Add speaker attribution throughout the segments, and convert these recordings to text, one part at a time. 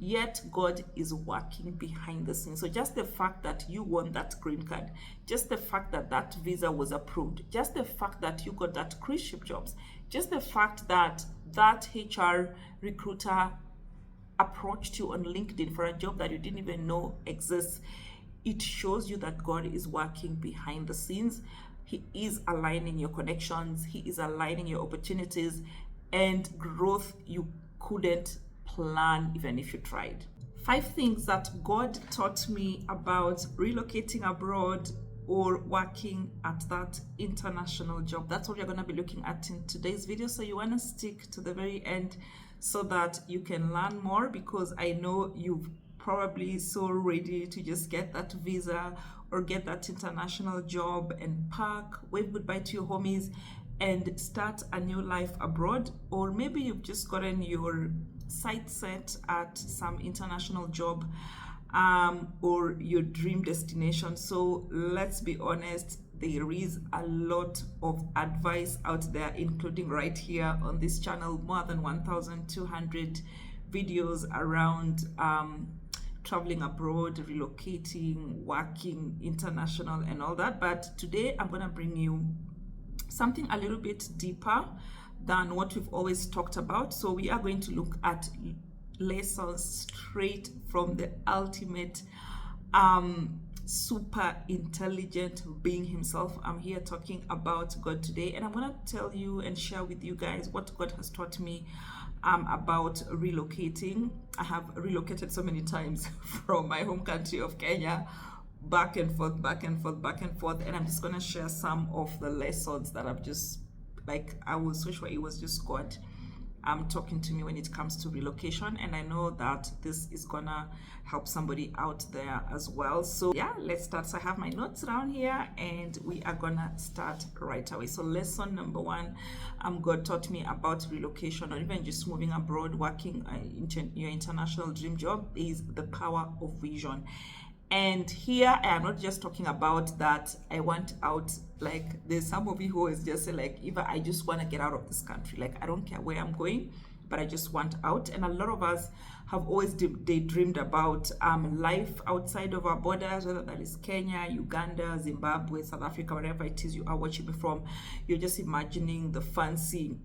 Speaker 1: yet God is working behind the scenes. So just the fact that you won that green card, just the fact that that visa was approved, just the fact that you got that cruise ship jobs, just the fact that that HR recruiter approached you on LinkedIn for a job that you didn't even know exists, it shows you that God is working behind the scenes. He is aligning your connections, He is aligning your opportunities, and growth you couldn't plan even if you tried. 5 things that God taught me about relocating abroad or working at that international job. That's what we're going to be looking at in today's video. So you want to stick to the very end so that you can learn more, because I know you've probably so ready to just get that visa or get that international job and pack, wave goodbye to your homies and start a new life abroad. Or maybe you've just gotten your sight set at some international job or your dream destination. So let's be honest, there is a lot of advice out there, including right here on this channel, more than 1,200 videos around traveling abroad, relocating, working international and all that. But today I'm going to bring you something a little bit deeper than what we've always talked about. So we are going to look at lessons straight from the ultimate super intelligent being himself. I'm here talking about God today, and I'm going to tell you and share with you guys what God has taught me about relocating. I have relocated so many times from my home country of Kenya, back and forth, back and forth, back and forth, and I'm just going to share some of the lessons that I've just, like, I was so sure it was just God talking to me when it comes to relocation, and I know that this is gonna help somebody out there as well. So yeah, let's start. So I have my notes around here and we are gonna start right away. So lesson number 1, God taught me about relocation, or even just moving abroad, working your international dream job, is the power of vision. And here I am not just talking about that I want out. Like, there's some of you who is just say, like, Eva, I just want to get out of this country. Like, I don't care where I'm going, but I just want out. And a lot of us have always daydreamed about life outside of our borders, whether that is Kenya, Uganda, Zimbabwe, South Africa, wherever it is you are watching me from. You're just imagining the fancy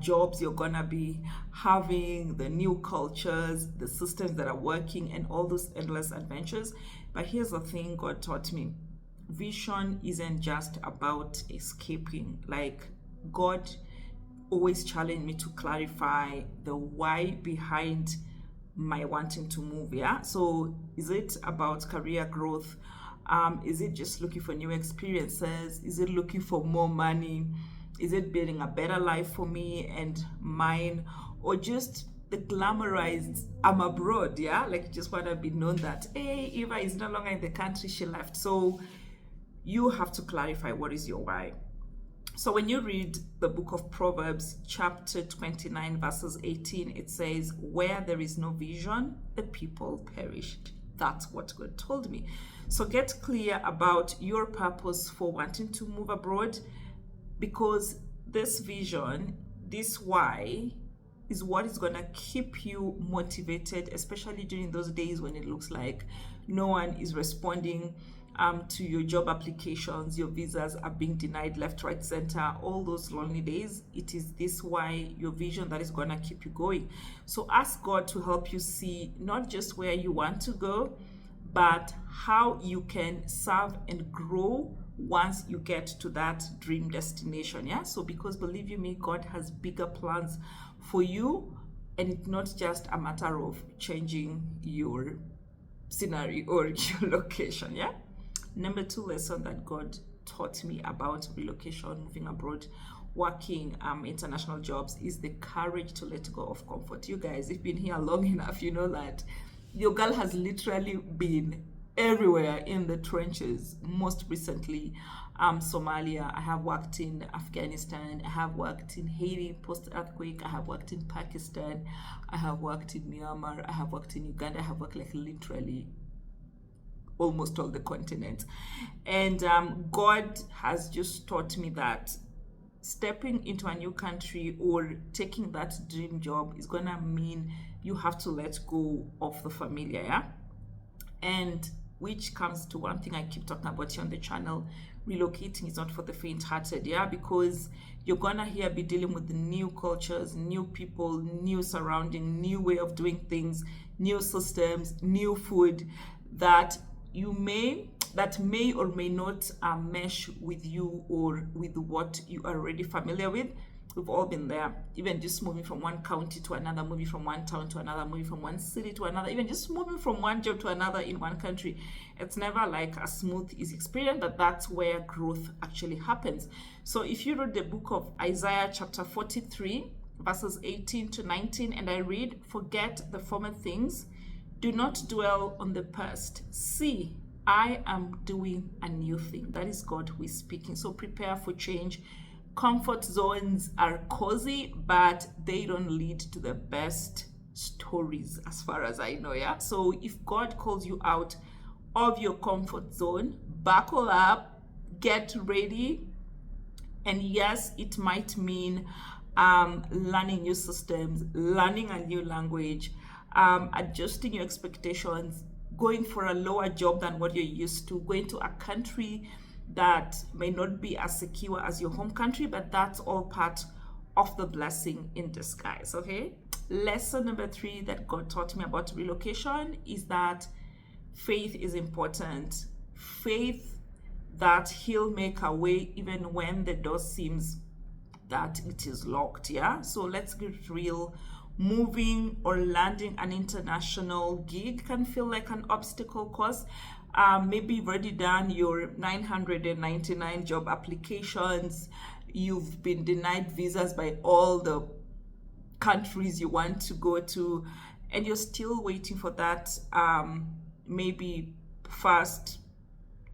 Speaker 1: jobs you're gonna be having, the new cultures, the systems that are working, and all those endless adventures. But here's the thing God taught me: vision isn't just about escaping. Like, God always challenged me to clarify the why behind my wanting to move. Yeah, so is it about career growth? Is it just looking for new experiences? Is it looking for more money? Is it building a better life for me and mine? Or just the glamorized, I'm abroad, yeah? Like, just want to be known that, hey, Eva is no longer in the country, she left. So you have to clarify what is your why. So when you read the book of Proverbs, chapter 29, verses 18, it says, where there is no vision, the people perish. That's what God told me. So get clear about your purpose for wanting to move abroad, because this vision, this why, is what is going to keep you motivated, especially during those days when it looks like no one is responding to your job applications, your visas are being denied left, right, center, all those lonely days. It is this why, your vision, that is going to keep you going. So ask God to help you see not just where you want to go, but how you can serve and grow once you get to that dream destination. Yeah, so because believe you me, God has bigger plans for you, and it's not just a matter of changing your scenario or your location. Yeah. Number 2 lesson that God taught me about relocation, moving abroad, working international jobs, is the courage to let go of comfort. You guys, if you've been here long enough, you know that your girl has literally been everywhere in the trenches. Most recently, Somalia. I have worked in Afghanistan. I have worked in Haiti post-earthquake. I have worked in Pakistan. I have worked in Myanmar. I have worked in Uganda. I have worked like literally almost all the continent. And God has just taught me that stepping into a new country or taking that dream job is gonna mean you have to let go of the familiar, yeah? And which comes to one thing I keep talking about here on the channel: relocating is not for the faint-hearted, yeah? Because you're gonna here be dealing with new cultures, new people, new surrounding, new way of doing things, new systems, new food that may or may not mesh with you or with what you are already familiar with. We've all been there. Even just moving from one county to another, moving from one town to another, moving from one city to another, even just moving from one job to another in one country. It's never like a smooth, easy experience, but that's where growth actually happens. So if you read the book of Isaiah chapter 43, verses 18 to 19, and I read, "Forget the former things, do not dwell on the past. See, I am doing a new thing." That is God who is speaking. So prepare for change. Comfort zones are cozy, but they don't lead to the best stories as far as I know, yeah? So if God calls you out of your comfort zone, buckle up, get ready. And yes, it might mean learning new systems, learning a new language, adjusting your expectations, going for a lower job than what you're used to, going to a country that may not be as secure as your home country, but that's all part of the blessing in disguise, okay? Lesson number 3 that God taught me about relocation is that faith is important. Faith that He'll make a way even when the door seems that it is locked, yeah? So let's get real. Moving or landing an international gig can feel like an obstacle course. Maybe you've already done your 999 job applications. You've been denied visas by all the countries you want to go to, and you're still waiting for that. Maybe first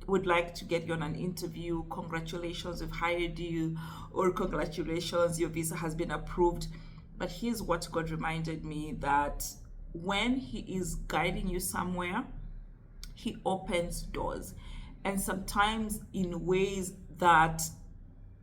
Speaker 1: would like to get you on an interview. Congratulations, we've hired you, or congratulations, your visa has been approved. But here's what God reminded me, that when He is guiding you somewhere, He opens doors, and sometimes in ways that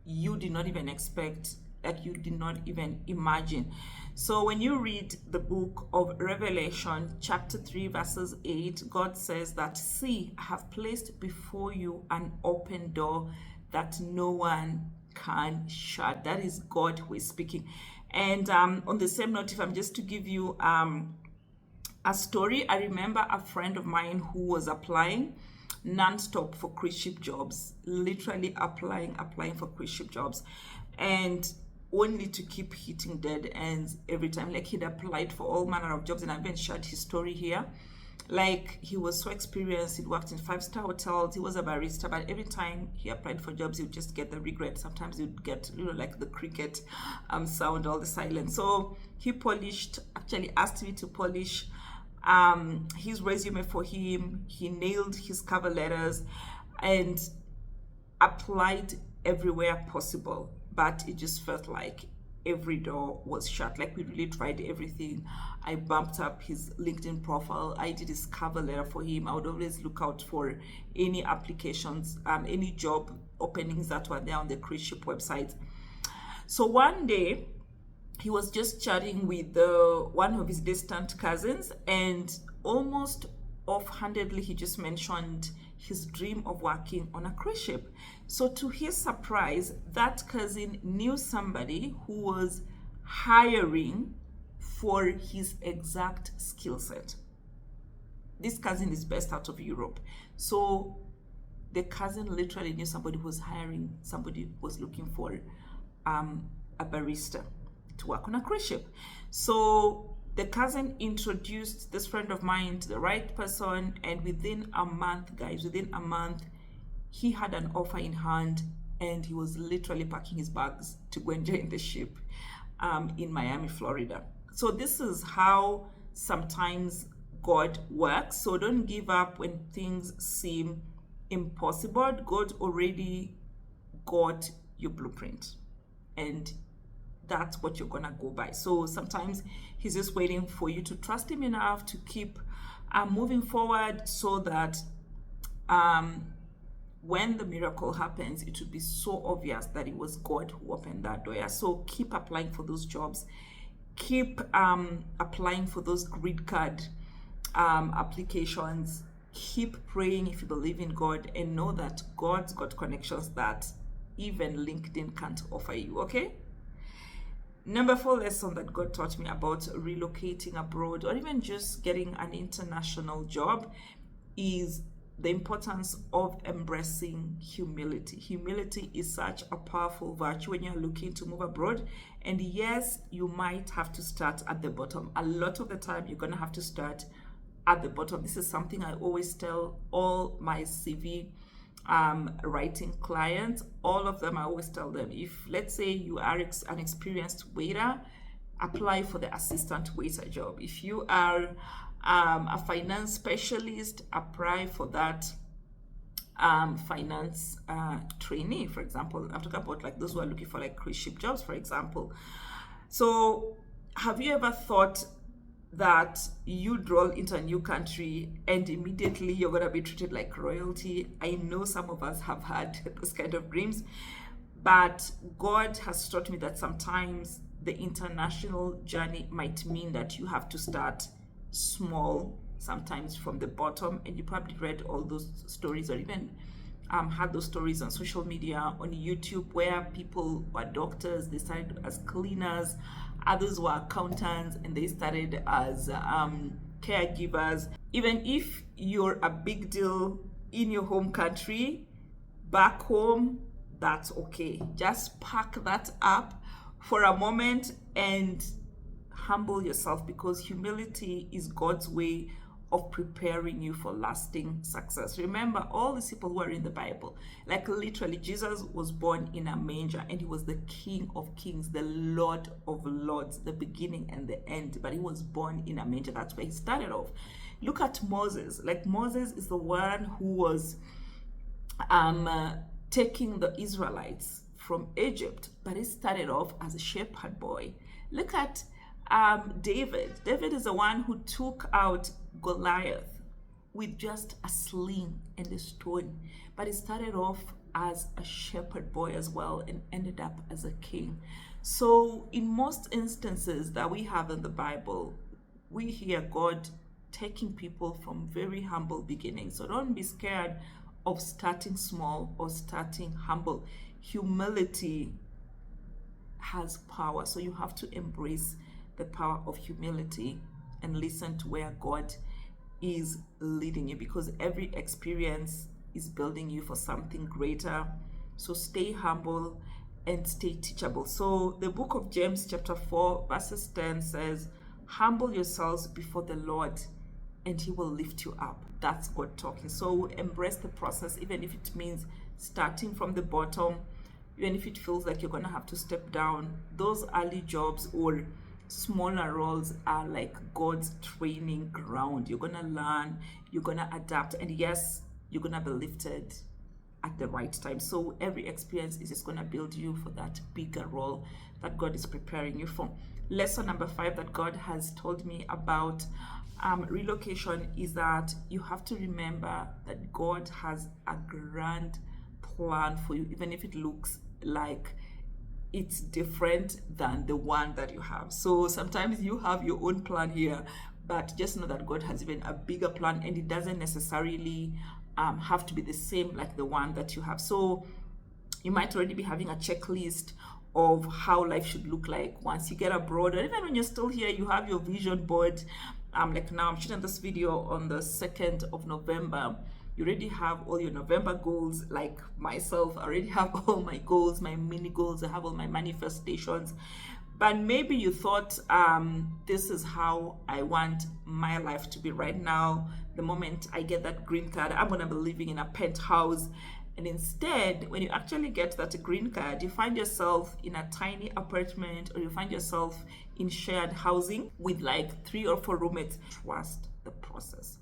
Speaker 1: you did not even expect, like you did not even imagine. So when you read the book of Revelation chapter 3 verses 8, God says that, "See, I have placed before you an open door that no one can shut." That is God who is speaking. And on the same note, if I'm just to give you a story, I remember a friend of mine who was applying non-stop for cruise ship jobs, literally applying for cruise ship jobs, and only to keep hitting dead ends every time. Like, he'd applied for all manner of jobs, and I've been shared his story here. Like, he was so experienced, he'd worked in 5-star hotels, he was a barista, but every time he applied for jobs, he would just get the regret. Sometimes you'd get, like the cricket sound, all the silence. So he actually asked me to polish his resume for him. He nailed his cover letters and applied everywhere possible, but it just felt like every door was shut. Like, we really tried everything. I bumped up his LinkedIn profile, I did his cover letter for him. I would always look out for any applications, any job openings that were there on the cruise ship website. So one day he was just chatting with one of his distant cousins, and almost offhandedly he just mentioned his dream of working on a cruise ship. So to his surprise, that cousin knew somebody who was hiring for his exact skill set. This cousin is based out of Europe. So the cousin literally knew somebody who was hiring, somebody who was looking for a barista to work on a cruise ship. So the cousin introduced this friend of mine to the right person, and within a month, guys, he had an offer in hand, and he was literally packing his bags to go and join the ship in Miami, Florida. So this is how sometimes God works. So don't give up when things seem impossible. God already got your blueprint, and that's what you're gonna go by. So sometimes He's just waiting for you to trust Him enough to keep moving forward, so that when the miracle happens, it would be so obvious that it was God who opened that door. Yeah? So keep applying for those jobs. Keep applying for those green card applications. Keep praying if you believe in God, and know that God's got connections that even LinkedIn can't offer you, okay? Number 4 lesson that God taught me about relocating abroad or even just getting an international job is the importance of embracing humility. Humility is such a powerful virtue when you're looking to move abroad. And yes, you might have to start at the bottom. A lot of the time, you're going to have to start at the bottom. This is something I always tell all my CV writing clients. All of them, I always tell them, if let's say you are an experienced waiter, apply for the assistant waiter job. If you are a finance specialist, apply for that finance trainee, for example. I'm talking about like those who are looking for like cruise ship jobs, for example. So have you ever thought that you'd roll into a new country and immediately you're going to be treated like royalty? I know some of us have had those kind of dreams, but God has taught me that sometimes the international journey might mean that you have to start small, sometimes from the bottom. And you probably read all those stories, or even had those stories on social media, on YouTube, where people were doctors, they started as cleaners, others were accountants, and they started as caregivers. Even if you're a big deal in your home country, back home, that's okay. Just pack that up for a moment and humble yourself, because humility is God's way of preparing you for lasting success. Remember, all these people who are in the Bible, like literally, Jesus was born in a manger, and he was the King of Kings, the Lord of Lords, the beginning and the end, but he was born in a manger. That's where he started off. Look at Moses. Like, Moses is the one who was taking the Israelites from Egypt, but he started off as a shepherd boy. Look at David. David is the one who took out Goliath with just a sling and a stone, but he started off as a shepherd boy as well and ended up as a king. So in most instances that we have in the Bible, we hear God taking people from very humble beginnings. So don't be scared of starting small or starting humble. Humility has power, so you have to embrace the power of humility and listen to where God is leading you, because every experience is building you for something greater. So stay humble and stay teachable. So the book of James chapter 4 verses 10 says, humble yourselves before the Lord and he will lift you up. That's God talking. So embrace the process, even if it means starting from the bottom, even if it feels like you're going to have to step down. Those early jobs or smaller roles are like God's training ground. You're going to learn, you're going to adapt, and yes, you're going to be lifted at the right time. So every experience is just going to build you for that bigger role that God is preparing you for. Lesson number 5 that God has told me about relocation is that you have to remember that God has a grand plan for you, even if it looks like it's different than the one that you have. So sometimes you have your own plan here, but just know that God has even a bigger plan, and it doesn't necessarily have to be the same like the one that you have. So you might already be having a checklist of how life should look like once you get abroad, or even when you're still here, you have your vision board. Like now I'm shooting this video on the 2nd of November. You already have all your November goals. Like myself, I already have all my goals, my mini goals. I have all my manifestations. But maybe you thought, this is how I want my life to be right now. The moment I get that green card, I'm gonna be living in a penthouse. And instead, when you actually get that green card, you find yourself in a tiny apartment, or you find yourself in shared housing with like 3 or 4 roommates. Trust the process.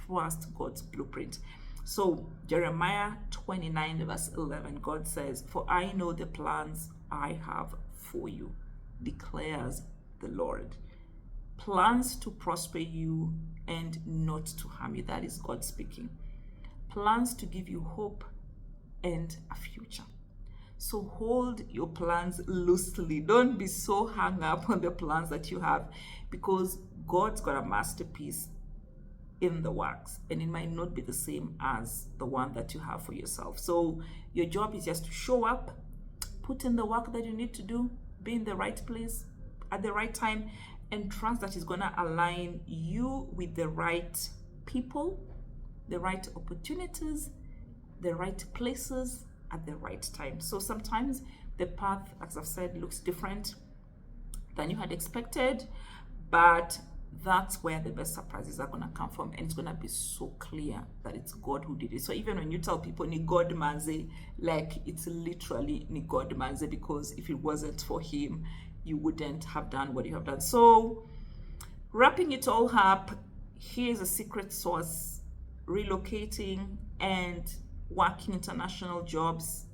Speaker 1: Trust God's blueprint. So Jeremiah 29 verse 11, God says, for I know the plans I have for you, declares the Lord. Plans to prosper you and not to harm you. That is God speaking. Plans to give you hope and a future. So hold your plans loosely. Don't be so hung up on the plans that you have, because God's got a masterpiece in the works, and it might not be the same as the one that you have for yourself. So your job is just to show up, put in the work that you need to do, be in the right place at the right time, and trust that it's going to align you with the right people, the right opportunities, the right places at the right time. So sometimes the path, as I've said, looks different than you had expected, but that's where the best surprises are going to come from, and it's going to be so clear that it's God who did it. So even when you tell people ni God manze, like it's literally ni God manze, because if it wasn't for him, you wouldn't have done what you have done. So wrapping it all up, here's a secret sauce. Relocating and working international jobs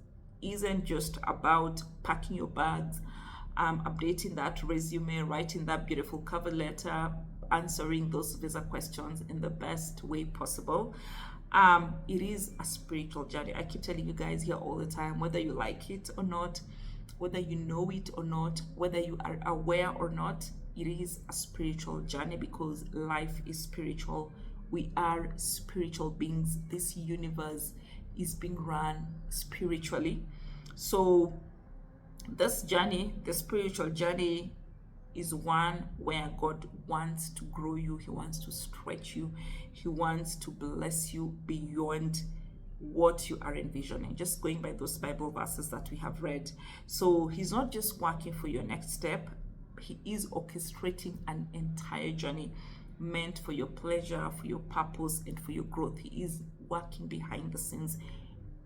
Speaker 1: isn't just about packing your bags, updating that resume, writing that beautiful cover letter, answering those visa questions in the best way possible. It is a spiritual journey. I keep telling you guys here all the time, whether you like it or not, whether you know it or not, whether you are aware or not, it is a spiritual journey, because life is spiritual. We are spiritual beings. This universe is being run spiritually. So this journey, the spiritual journey, is one where God wants to grow you. He wants to stretch you. He wants to bless you beyond what you are envisioning, just going by those Bible verses that we have read. So he's not just working for your next step, he is orchestrating an entire journey meant for your pleasure, for your purpose, and for your growth. He is working behind the scenes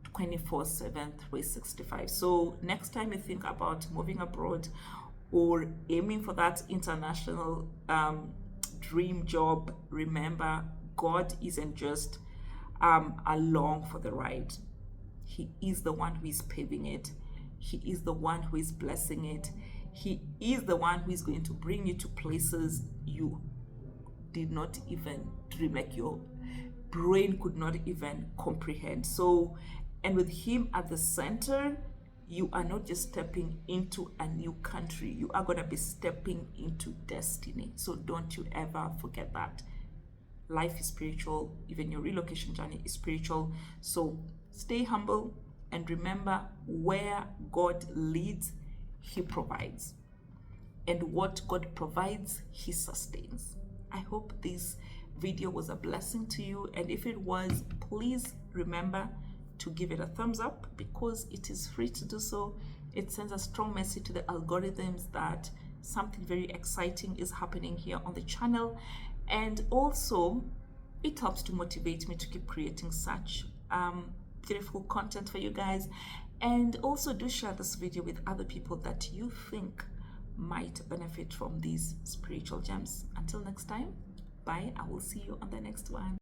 Speaker 1: 24/7, 365. So next time you think about moving abroad or aiming for that international dream job, remember, God isn't just along for the ride. He is the one who is paving it. He is the one who is blessing it. He is the one who is going to bring you to places you did not even dream, like your brain could not even comprehend. So, and with him at the center, you are not just stepping into a new country, you are going to be stepping into destiny. So don't you ever forget that. Life is spiritual. Even your relocation journey is spiritual. So stay humble and remember, where God leads, he provides. And what God provides, he sustains. I hope this video was a blessing to you. And if it was, please remember to give it a thumbs up, because it is free to do so. It sends a strong message to the algorithms that something very exciting is happening here on the channel. And also, it helps to motivate me to keep creating such beautiful content for you guys. And also do share this video with other people that you think might benefit from these spiritual gems. Until next time, bye. I will see you on the next one.